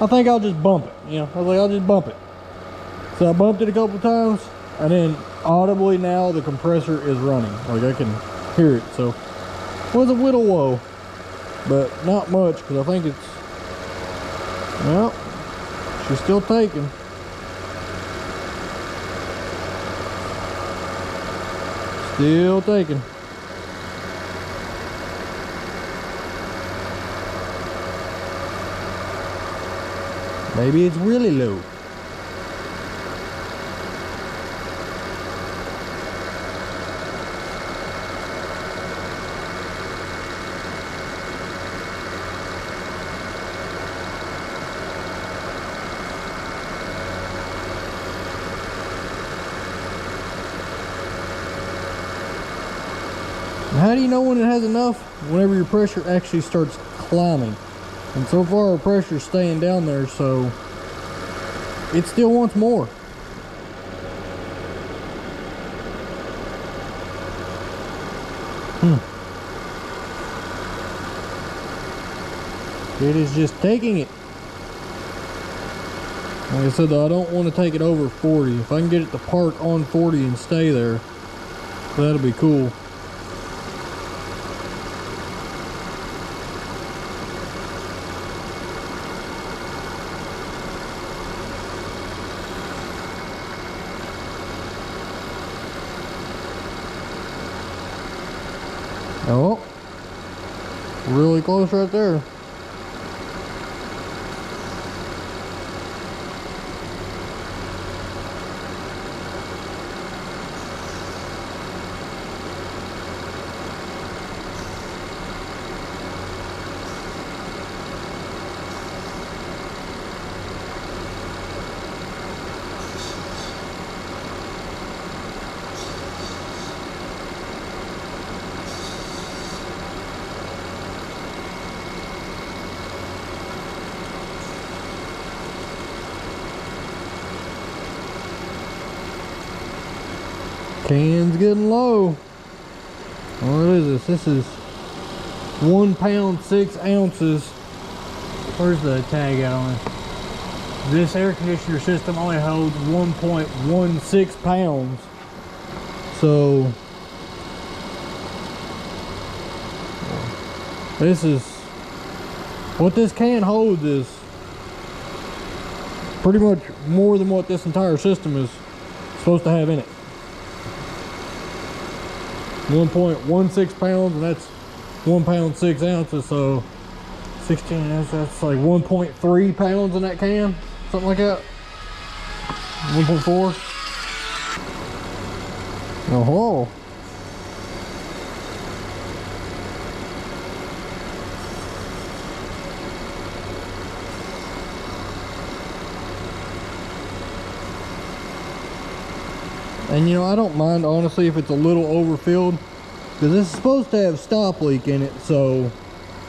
I think I'll just bump it. You know, I was like, I'll just bump it. So I bumped it a couple times, and then audibly now the compressor is running. Like I can hear it. So it was a little low, but not much because I think it's, well, she's still taking. Still taking. Maybe it's really low. How do you know when it has enough? Whenever your pressure actually starts climbing. And so far our pressure's staying down there, so it still wants more. It is just taking it. Like I said though, I don't want to take it over 40. If I can get it to park on 40 and stay there, that'll be cool. Oh, really close right there. Can's getting low. What is this? This is 1 pound 6 ounces. Where's the tag at on it? This air conditioner system only holds 1.16 pounds. So this is what this can hold, is pretty much more than what this entire system is supposed to have in it. 1.16 pounds, and that's 1 pound 6 ounces, so 16 ounces, that's like 1.3 pounds in that can, something like that. 1.4. Oh, and you know, I don't mind honestly if it's a little overfilled, because this is supposed to have stop leak in it, so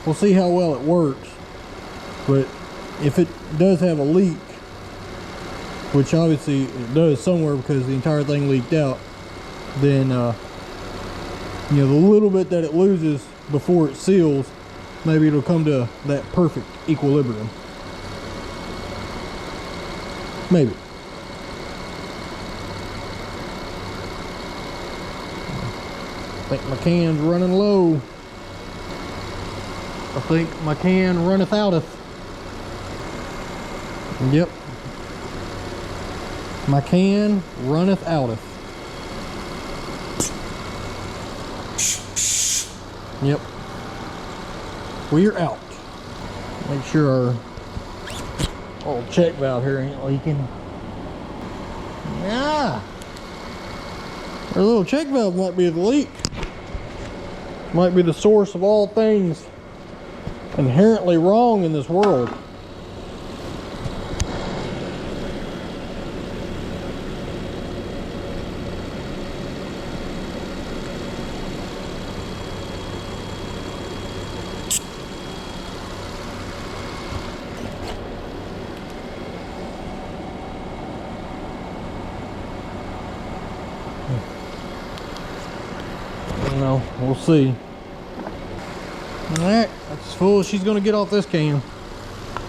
we'll see how well it works. But if it does have a leak, which obviously it does somewhere because the entire thing leaked out, then you know, the little bit that it loses before it seals, maybe it'll come to that perfect equilibrium. Maybe. I think my can's running low. I think my can runneth outeth. Yep. My can runneth outeth. Yep. We're out. Make sure our old check valve here ain't leaking. Yeah. Our little check valve might be the leak. Might be the source of all things inherently wrong in this world. No, we'll see. Alright, that's as full as she's gonna get off this can,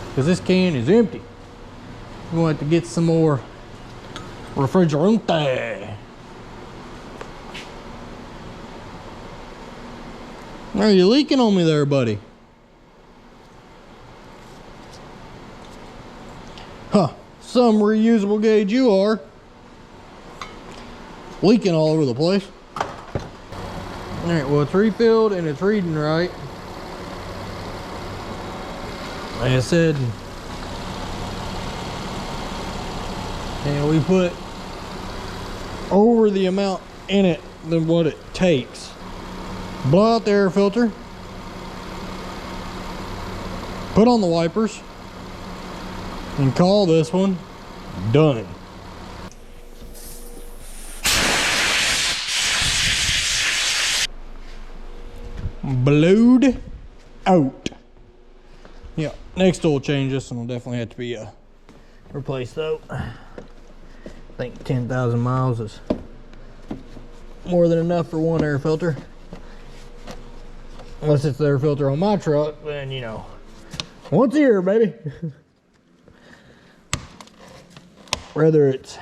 because this can is empty. We're going to have to get some more refrigerante. Are you leaking on me there, buddy? Huh, some reusable gauge you are. Leaking all over the place. Alright, well, it's refilled and it's reading right. Like I said, and we put over the amount in it than what it takes. Blow out the air filter, put on the wipers, and call this one done. Blowed out. Yeah, next oil change, this one will definitely have to be replaced though. I think 10,000 miles is more than enough for one air filter. Unless it's the air filter on my truck, then you know, once a year, baby. Whether it's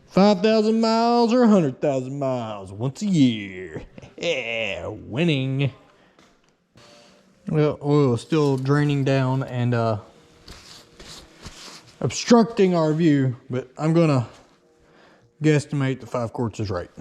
5,000 miles or 100,000 miles, once a year. Yeah, winning. Well, oil is still draining down and obstructing our view, but I'm gonna guesstimate the 5 quarts is right.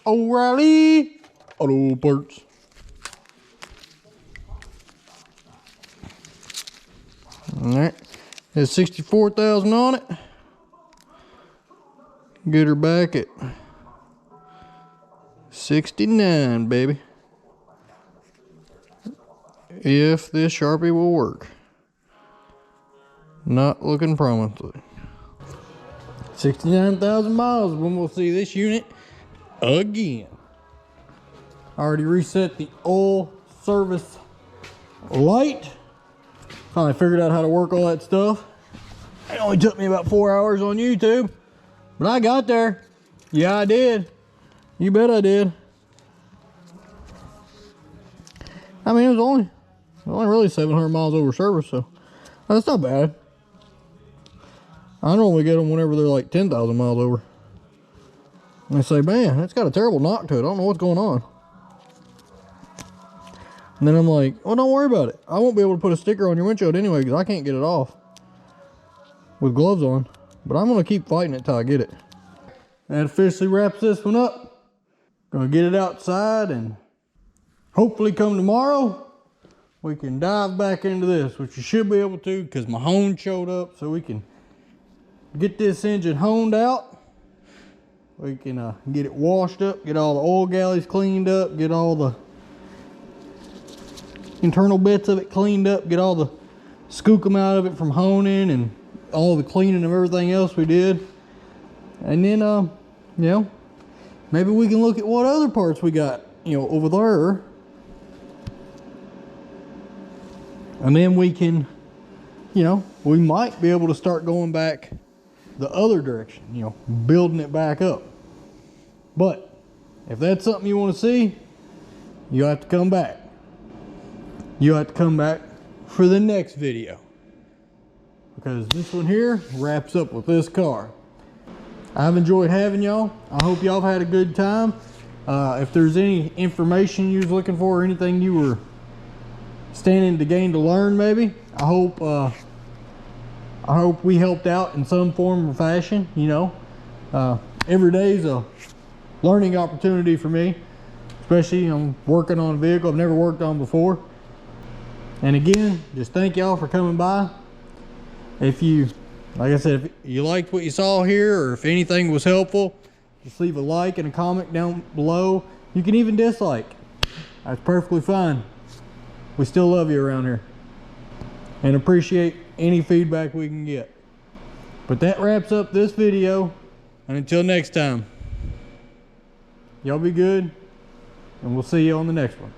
O'Reilly Auto Parts. All right, there's 64,000 on it. Get her back at 69, baby. If this Sharpie will work. Not looking promising. 69,000 miles when we'll see this unit again. I already reset the oil service light. Finally figured out how to work all that stuff. It only took me about 4 hours on YouTube, but I got there. Yeah, I did. You bet I did. I mean, it was only really 700 miles over service, so that's not bad. I normally get them whenever they're like 10,000 miles over. And they say, man, it's got a terrible knock to it. I don't know what's going on. And then I'm like, well, don't worry about it. I won't be able to put a sticker on your windshield anyway because I can't get it off with gloves on. But I'm going to keep fighting it till I get it. That officially wraps this one up. Going to get it outside and hopefully come tomorrow, we can dive back into this, which you should be able to because my hone showed up, so we can get this engine honed out. We can get it washed up, get all the oil galleys cleaned up, get all the internal bits of it cleaned up, get all the skookum out of it from honing and all the cleaning of everything else we did. And then, you know, maybe we can look at what other parts we got, you know, over there. And then we can, you know, we might be able to start going back the other direction, you know, building it back up. But if that's something you want to see, you have to come back. You have to come back for the next video, because this one here wraps up with this car. I've enjoyed having y'all. I hope y'all have had a good time. If there's any information you was looking for or anything you were standing to gain to learn, maybe, I hope we helped out in some form or fashion. You know, every day is a learning opportunity for me, especially I'm working on a vehicle I've never worked on before. And again, just thank y'all for coming by. If you, like I said, if you liked what you saw here, or if anything was helpful, just leave a like and a comment down below. You can even dislike. That's perfectly fine. We still love you around here and appreciate any feedback we can get. But that wraps up this video, and until next time, y'all be good, and we'll see you on the next one.